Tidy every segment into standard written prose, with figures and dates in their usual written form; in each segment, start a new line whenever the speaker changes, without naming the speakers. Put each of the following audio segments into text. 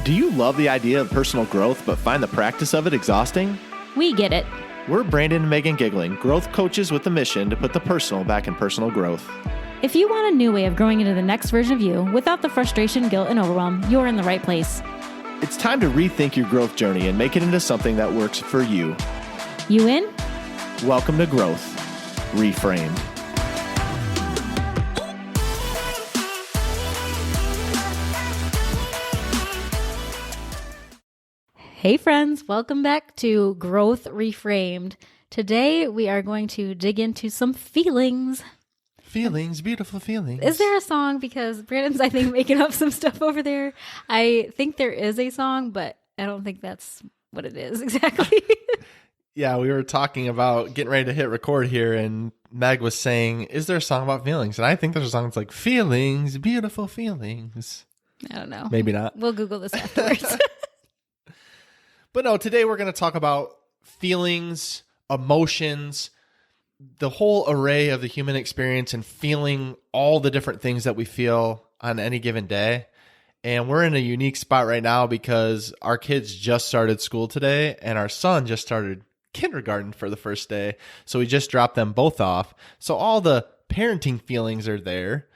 Do you love the idea of personal growth but find the practice of it exhausting?
We get it.
We're Brandon and Megan Giggling, growth coaches with the mission to put the personal back in personal growth.
If you want a new way of growing into the next version of you without the frustration, guilt, and overwhelm, you're in the right place.
It's time to rethink your growth journey and make it into something that works for you.
You in?
Welcome to Growth Reframed.
Hey friends, welcome back to Growth Reframed. Today we are going to dig into some feelings.
Feelings, beautiful feelings.
Is there a song? Because Brandon's, I think, making up some stuff over there. I think there is a song, but I don't think that's what it is exactly.
Yeah, we were talking about getting ready to hit record here, and Meg was saying, is there a song about feelings? And I think there's a song that's like, feelings, beautiful feelings.
I don't know.
Maybe not.
We'll Google this afterwards.
But no, today we're going to talk about feelings, emotions, the whole array of the human experience and feeling all the different things that we feel on any given day. And we're in a unique spot right now because our kids just started school today and our son just started kindergarten for the first day. So we just dropped them both off. So all the parenting feelings are there.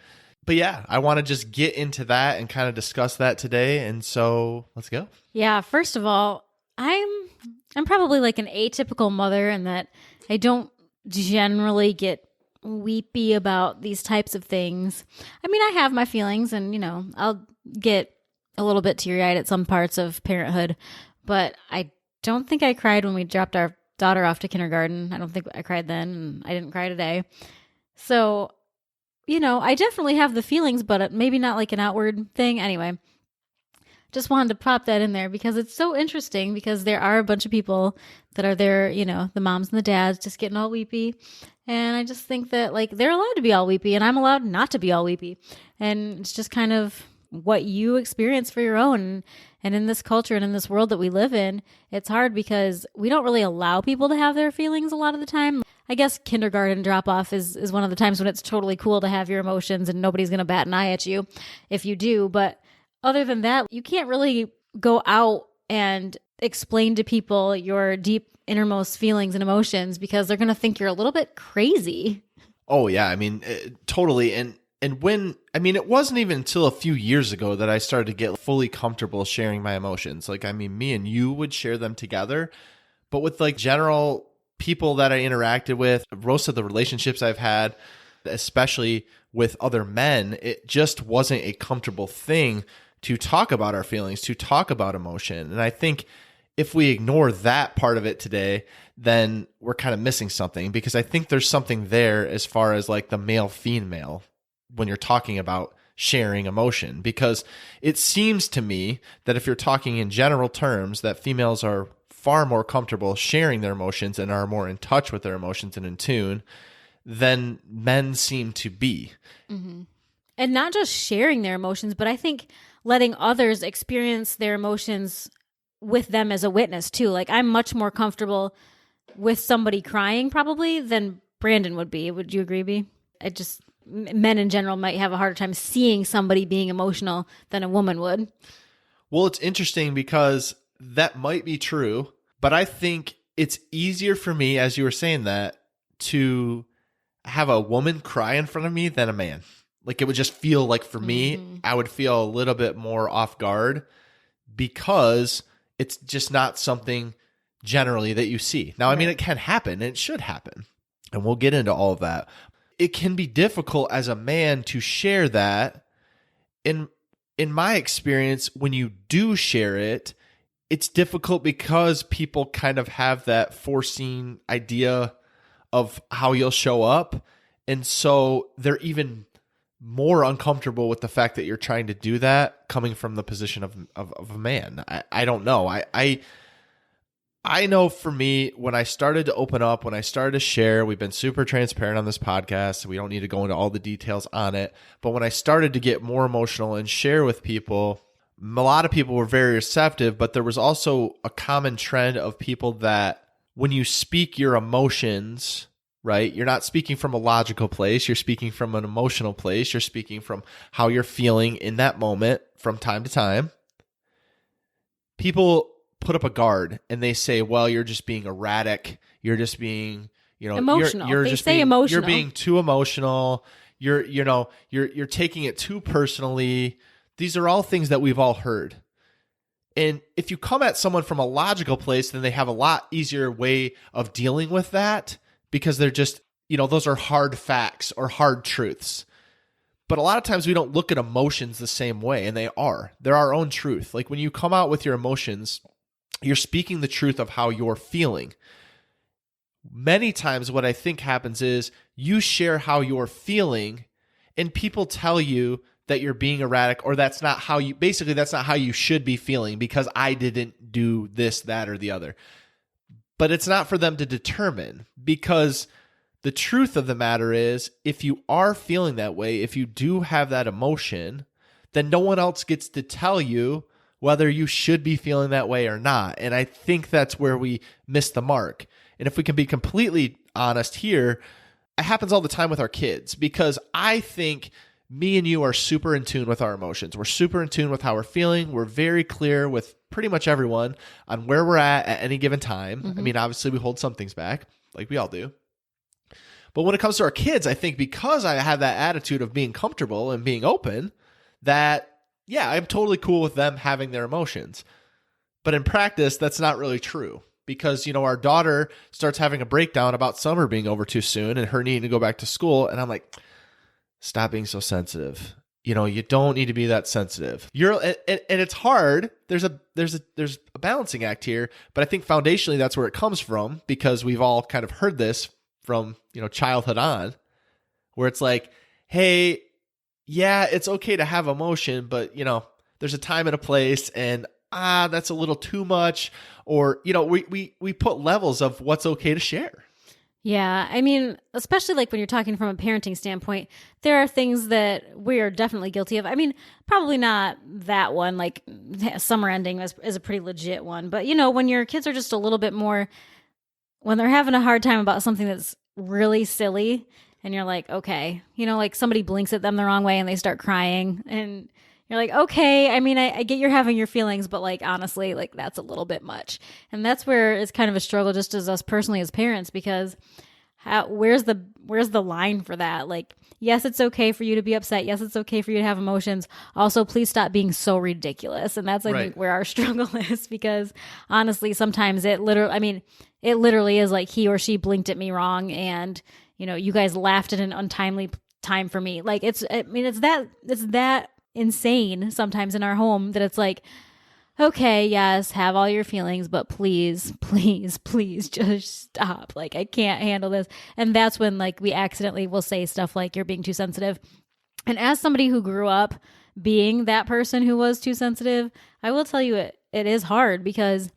But yeah, I want to just get into that and kind of discuss that today. And so let's go.
Yeah, first of all, I'm probably like an atypical mother in that I don't generally get weepy about these types of things. I mean, I have my feelings and, you know, I'll get a little bit teary-eyed at some parts of parenthood, but I don't think I cried when we dropped our daughter off to kindergarten. I don't think I cried then, and I didn't cry today. So, you know, I definitely have the feelings, but maybe not like an outward thing. Anyway, just wanted to pop that in there because it's so interesting because there are a bunch of people that are there, you know, the moms and the dads just getting all weepy. And I just think that like they're allowed to be all weepy and I'm allowed not to be all weepy. And it's just kind of what you experience for your own. And in this culture and in this world that we live in, it's hard because we don't really allow people to have their feelings a lot of the time. I guess kindergarten drop off is one of the times when it's totally cool to have your emotions and nobody's going to bat an eye at you if you do. But other than that, you can't really go out and explain to people your deep innermost feelings and emotions because they're going to think you're a little bit crazy.
Oh yeah, I mean, totally. And when, I mean, it wasn't even until a few years ago that I started to get fully comfortable sharing my emotions. Like, I mean, me and you would share them together, but with like general people that I interacted with, most of the relationships I've had, especially with other men, it just wasn't a comfortable thing to talk about our feelings, to talk about emotion. And I think if we ignore that part of it today, then we're kind of missing something because I think there's something there as far as like the male female when you're talking about sharing emotion, because it seems to me that if you're talking in general terms, that females are far more comfortable sharing their emotions and are more in touch with their emotions and in tune than men seem to be.
Mm-hmm. And not just sharing their emotions, but I think letting others experience their emotions with them as a witness too. Like I'm much more comfortable with somebody crying probably than Brandon would be. Would you agree, B? Men in general might have a harder time seeing somebody being emotional than a woman would.
Well, it's interesting because that might be true, but I think it's easier for me, as you were saying that, to have a woman cry in front of me than a man. Like it would just feel like for me, I would feel a little bit more off guard because it's just not something generally that you see. Now, I mean, it can happen and it should happen. And we'll get into all of that. It can be difficult as a man to share that. In my experience, when you do share it, it's difficult because people kind of have that foreseen idea of how you'll show up. And so they're even more uncomfortable with the fact that you're trying to do that coming from the position of a man. I don't know. I know for me, when I started to open up, when I started to share, we've been super transparent on this podcast. So we don't need to go into all the details on it. But when I started to get more emotional and share with people, a lot of people were very receptive, but there was also a common trend of people that when you speak your emotions, right? You're not speaking from a logical place. You're speaking from an emotional place. You're speaking from how you're feeling in that moment from time to time. people put up a guard and they say, well, you're just being erratic. You're just being,
Emotional.
You're
They
just
say
being,
emotional.
You're being too emotional. You're taking it too personally. These are all things that we've all heard. And if you come at someone from a logical place, then they have a lot easier way of dealing with that because they're just, those are hard facts or hard truths. But a lot of times we don't look at emotions the same way, and they are. They're our own truth. Like when you come out with your emotions, you're speaking the truth of how you're feeling. Many times what I think happens is you share how you're feeling, and people tell you that you're being erratic, or that's not how you should be feeling because I didn't do this, that, or the other. But it's not for them to determine, because the truth of the matter is, if you are feeling that way, if you do have that emotion, then no one else gets to tell you whether you should be feeling that way or not. And I think that's where we miss the mark. And if we can be completely honest here, it happens all the time with our kids, because I think me and you are super in tune with our emotions. We're super in tune with how we're feeling. We're very clear with pretty much everyone on where we're at any given time.
Mm-hmm.
I mean, obviously we hold some things back, like we all do. But when it comes to our kids, I think because I have that attitude of being comfortable and being open, that, yeah, I'm totally cool with them having their emotions. But in practice, that's not really true. Because, our daughter starts having a breakdown about summer being over too soon and her needing to go back to school. And I'm like, stop being so sensitive. You don't need to be that sensitive. And it's hard. There's a balancing act here, but I think foundationally that's where it comes from, because we've all kind of heard this from, childhood on, where it's like, hey, yeah, it's okay to have emotion, but there's a time and a place, and that's a little too much. Or, we put levels of what's okay to share.
Yeah, I mean, especially like when you're talking from a parenting standpoint, there are things that we are definitely guilty of. I mean, probably not that one, like summer ending is a pretty legit one. But, when your kids are just a little bit more, when they're having a hard time about something that's really silly, and you're like, okay, like somebody blinks at them the wrong way and they start crying, and you're like, okay, I mean, I get you're having your feelings, but like, honestly, like that's a little bit much. And that's where it's kind of a struggle just as us personally as parents, because where's the line for that? Like, yes, it's okay for you to be upset. Yes, it's okay for you to have emotions. Also, please stop being so ridiculous. And that's, I think, where our struggle is, because honestly, sometimes it literally is like he or she blinked at me wrong, and, you guys laughed at an untimely time for me. Like it's that insane sometimes in our home that it's like, okay, yes, have all your feelings, but please just stop. Like, I can't handle this. And that's when like we accidentally will say stuff like, you're being too sensitive. And as somebody who grew up being that person who was too sensitive, I will tell you it is hard, because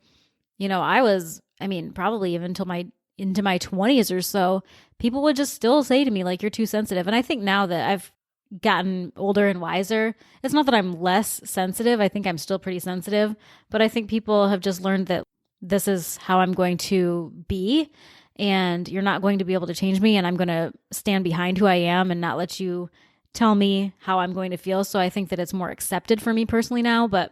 probably even into my 20s or so, people would just still say to me like, you're too sensitive. And I think now that I've gotten older and wiser, it's not that I'm less sensitive. I think I'm still pretty sensitive, but I think people have just learned that this is how I'm going to be, and you're not going to be able to change me, and I'm going to stand behind who I am and not let you tell me how I'm going to feel. So I think that it's more accepted for me personally now. But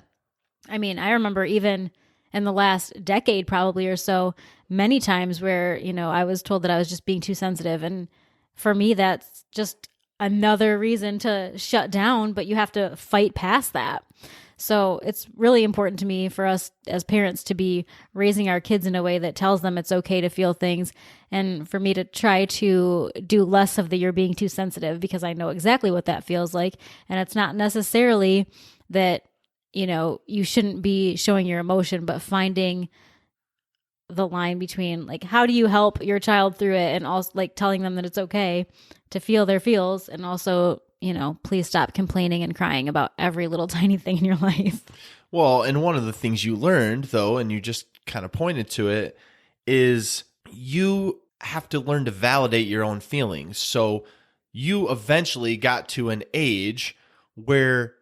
I mean, I remember even in the last decade probably or so, many times where, I was told that I was just being too sensitive. And for me, that's just another reason to shut down, but you have to fight past that. So it's really important to me for us as parents to be raising our kids in a way that tells them it's okay to feel things, and for me to try to do less of the you're being too sensitive, because I know exactly what that feels like. And it's not necessarily that, you shouldn't be showing your emotion, but finding the line between like, how do you help your child through it, and also like telling them that it's okay to feel their feels, and also, please stop complaining and crying about every little tiny thing in your life.
Well, and one of the things you learned though, and you just kind of pointed to it, is you have to learn to validate your own feelings. So you eventually got to an age where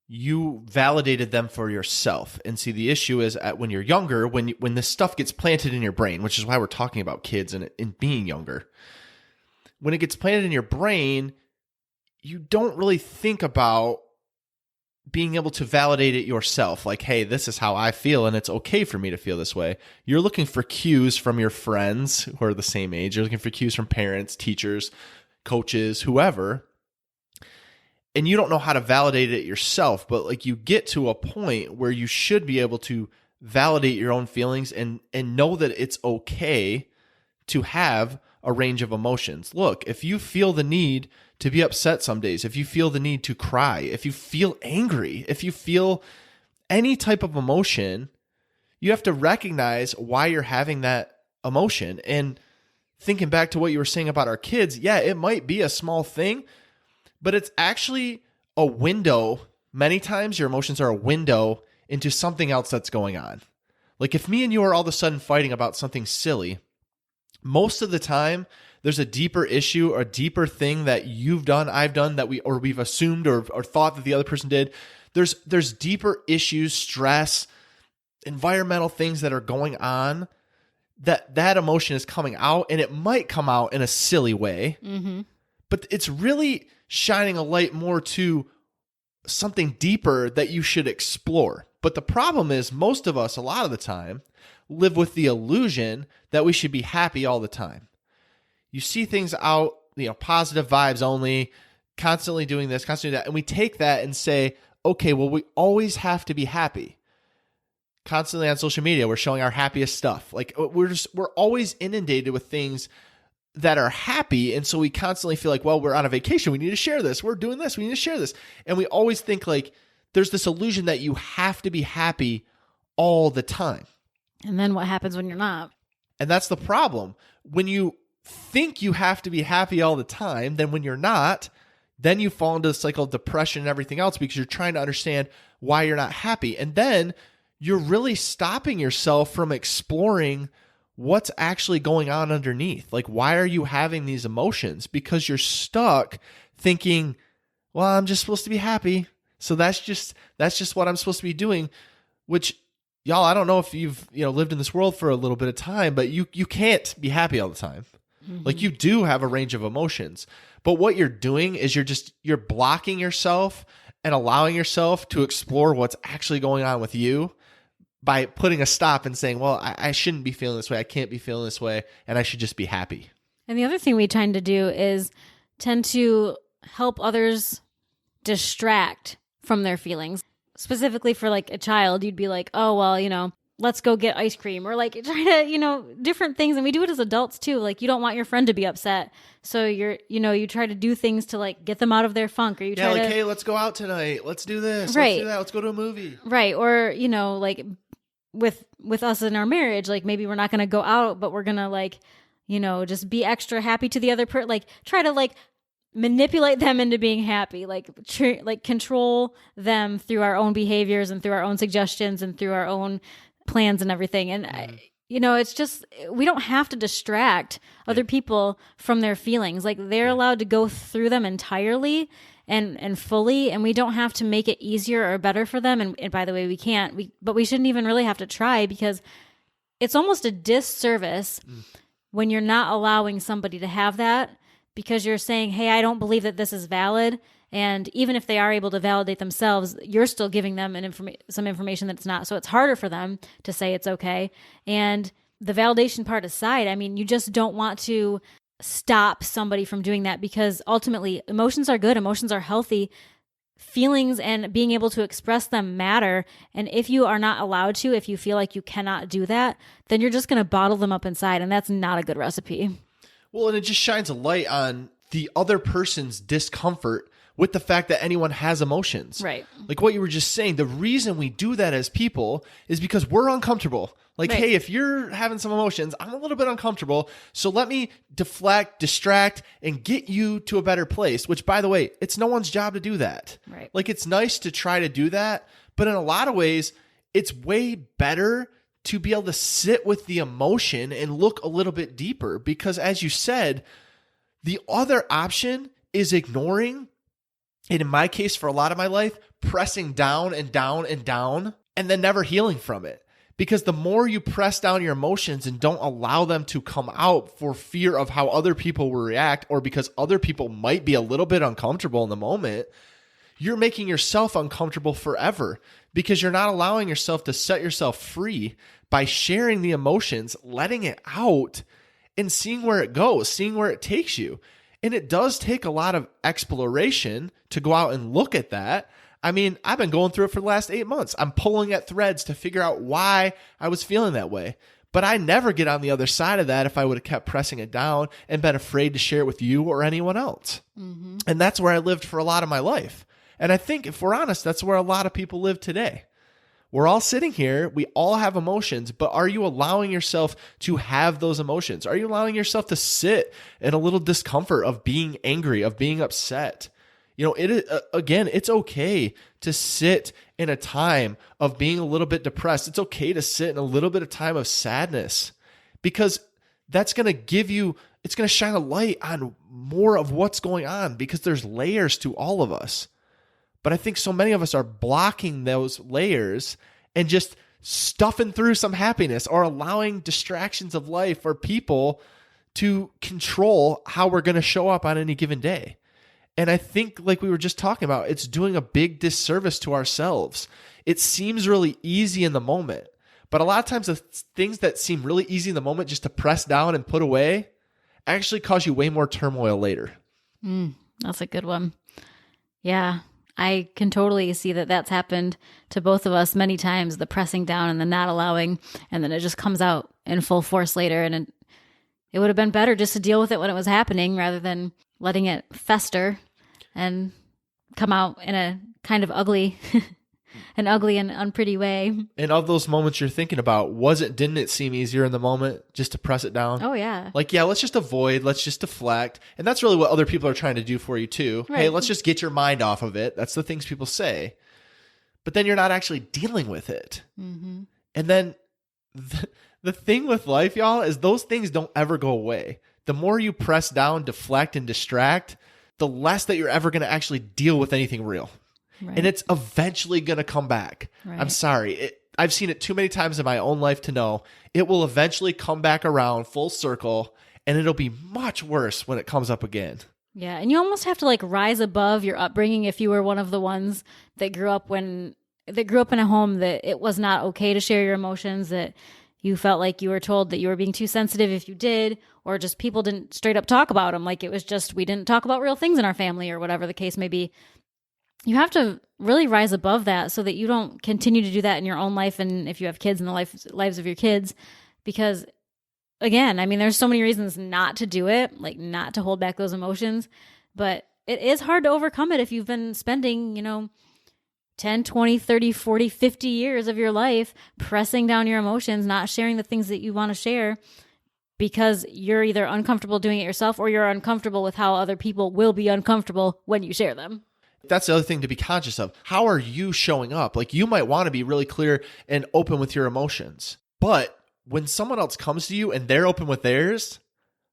you validated them for yourself. And see, the issue is when you're younger, when this stuff gets planted in your brain, which is why we're talking about kids and being younger. When it gets planted in your brain, you don't really think about being able to validate it yourself. Like, hey, this is how I feel and it's okay for me to feel this way. You're looking for cues from your friends who are the same age. You're looking for cues from parents, teachers, coaches, whoever. And you don't know how to validate it yourself, but like you get to a point where you should be able to validate your own feelings and know that it's okay to have a range of emotions. Look, if you feel the need to be upset some days, if you feel the need to cry, if you feel angry, if you feel any type of emotion, you have to recognize why you're having that emotion. And thinking back to what you were saying about our kids, yeah, it might be a small thing, but it's actually a window. Many times your emotions are a window into something else that's going on. Like if me and you are all of a sudden fighting about something silly, most of the time there's a deeper issue or a deeper thing that you've done, I've done, that we've assumed or thought that the other person did. There's deeper issues, stress, environmental things that are going on that emotion is coming out, and it might come out in a silly way, but it's really shining a light more to something deeper that you should explore. But the problem is most of us, a lot of the time, live with the illusion that we should be happy all the time. You see things out, positive vibes only, constantly doing this, constantly that, and we take that and say, okay, well, we always have to be happy. Constantly on social media, we're showing our happiest stuff. Like we're always inundated with things that are happy, and so we constantly feel like, well, we're on a vacation, we need to share this. We're doing this, we need to share this. And we always think like there's this illusion that you have to be happy all the time.
And then what happens when you're not?
And that's the problem. When you think you have to be happy all the time, then when you're not, then you fall into the cycle of depression and everything else because you're trying to understand why you're not happy. And then you're really stopping yourself from exploring what's actually going on underneath. Like, why are you having these emotions? Because you're stuck thinking, well, I'm just supposed to be happy. So that's just what I'm supposed to be doing, which, y'all, I don't know if you've lived in this world for a little bit of time, but you can't be happy all the time. Like you do have a range of emotions, but what you're doing is you're blocking yourself and allowing yourself to explore what's actually going on with you by putting a stop and saying, well, I shouldn't be feeling this way. I can't be feeling this way. And I should just be happy.
And the other thing we tend to do is tend to help others distract from their feelings. Specifically for like a child, you'd be like, oh, well, let's go get ice cream, or like try to, different things. And we do it as adults too. Like you don't want your friend to be upset. So you try to do things to like get them out of their funk, or you try to,
hey, let's go out tonight. Let's do this.
Right.
Let's do that. Let's go to a movie.
Right. Or, like with us in our marriage, like maybe we're not going to go out, but we're going to like, just be extra happy to the other person, like try to like manipulate them into being happy, like control them through our own behaviors and through our own suggestions and through our own plans and everything. And it's just, we don't have to distract other people from their feelings. Like they're allowed to go through them entirely and fully, and we don't have to make it easier or better for them. And by the way, we can't, but we shouldn't even really have to try, because it's almost a disservice when you're not allowing somebody to have that, because you're saying, hey, I don't believe that this is valid. And even if they are able to validate themselves, you're still giving them some information that it's not. So it's harder for them to say it's okay. And the validation part aside, I mean, you just don't want to stop somebody from doing that, because ultimately emotions are good. Emotions are healthy. Feelings and being able to express them matter. And if you are not allowed to, if you feel like you cannot do that, then you're just going to bottle them up inside. And that's not a good recipe.
Well, and it just shines a light on the other person's discomfort with the fact that anyone has emotions.
Right.
Like what you were just saying, the reason we do that as people is because we're uncomfortable. Like,
right.
Hey, if you're having some emotions, I'm a little bit uncomfortable. So let me deflect, distract, and get you to a better place, which, by the way, it's no one's job to do that.
Right.
Like, it's nice to try to do that, but in a lot of ways, it's way better to be able to sit with the emotion and look a little bit deeper, because as you said, the other option is ignoring, and in my case, for a lot of my life, pressing down and down and down, and then never healing from it. Because the more you press down your emotions and don't allow them to come out for fear of how other people will react, or because other people might be a little bit uncomfortable in the moment, you're making yourself uncomfortable forever because you're not allowing yourself to set yourself free by sharing the emotions, letting it out, and seeing where it goes, seeing where it takes you. And it does take a lot of exploration to go out and look at that. I mean, I've been going through it for the last 8 months. I'm pulling at threads to figure out why I was feeling that way. But I never get on the other side of that if I would have kept pressing it down and been afraid to share it with you or anyone else. Mm-hmm. And that's where I lived for a lot of my life. And I think if we're honest, that's where a lot of people live today. We're all sitting here. We all have emotions, but are you allowing yourself to have those emotions? Are you allowing yourself to sit in a little discomfort of being angry, of being upset? You know, it's okay to sit in a time of being a little bit depressed. It's okay to sit in a little bit of time of sadness, because that's going to it's going to shine a light on more of what's going on, because there's layers to all of us. But I think so many of us are blocking those layers and just stuffing through some happiness, or allowing distractions of life or people to control how we're going to show up on any given day. And I think, like we were just talking about, it's doing a big disservice to ourselves. It seems really easy in the moment, but a lot of times the things that seem really easy in the moment just to press down and put away actually cause you way more turmoil later.
That's a good one. Yeah, I can totally see that that's happened to both of us many times, the pressing down and the not allowing, and then it just comes out in full force later. And it would have been better just to deal with it when it was happening rather than letting it fester and come out in a kind of ugly and unpretty way.
And of those moments you're thinking about, didn't it seem easier in the moment just to press it down?
Oh, yeah.
Like, yeah, let's just avoid, let's just deflect. And that's really what other people are trying to do for you too. Right. Hey, let's just get your mind off of it. That's the things people say. But then you're not actually dealing with it. Mm-hmm. And then the thing with life, y'all, is those things don't ever go away. The more you press down, deflect, and distract, the less that you're ever going to actually deal with anything real. Right. And it's eventually going to come back. Right. I'm sorry. I've seen it too many times in my own life to know it will eventually come back around full circle, and it'll be much worse when it comes up again.
Yeah. And you almost have to like rise above your upbringing if you were one of the ones that grew up in a home that it was not okay to share your emotions, that you felt like you were told that you were being too sensitive if you did, or just people didn't straight up talk about them. Like it was just, we didn't talk about real things in our family, or whatever the case may be. You have to really rise above that so that you don't continue to do that in your own life. And if you have kids, in the lives of your kids, because again, I mean, there's so many reasons not to do it, like not to hold back those emotions, but it is hard to overcome it if you've been spending, 10, 20, 30, 40, 50 years of your life pressing down your emotions, not sharing the things that you want to share because you're either uncomfortable doing it yourself or you're uncomfortable with how other people will be uncomfortable when you share them.
That's the other thing to be conscious of. How are you showing up? Like, you might want to be really clear and open with your emotions, but when someone else comes to you and they're open with theirs,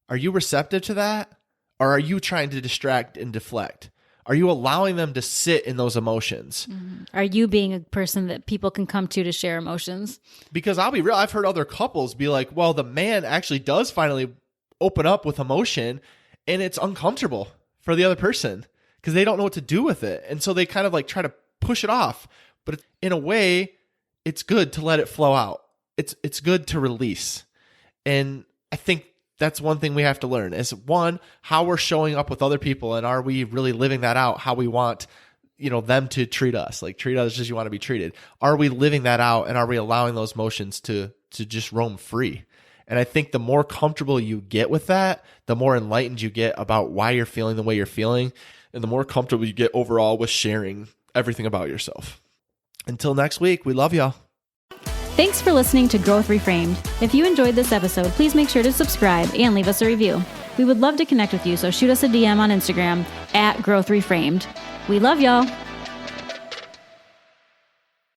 are you receptive to that? Or are you trying to distract and deflect? Are you allowing them to sit in those emotions?
Mm-hmm. Are you being a person that people can come to share emotions?
Because I'll be real, I've heard other couples be like, well, the man actually does finally open up with emotion and it's uncomfortable for the other person because they don't know what to do with it. And so they kind of like try to push it off. But in a way, it's good to let it flow out. It's good to release. And I think that's one thing we have to learn is, one, how we're showing up with other people, and are we really living that out how we want, them to treat us, like treat us as you want to be treated. Are we living that out, and are we allowing those emotions to just roam free? And I think the more comfortable you get with that, the more enlightened you get about why you're feeling the way you're feeling, and the more comfortable you get overall with sharing everything about yourself. Until next week, we love y'all.
Thanks for listening to Growth Reframed. If you enjoyed this episode, please make sure to subscribe and leave us a review. We would love to connect with you, so shoot us a DM on Instagram @GrowthReframed. We love y'all.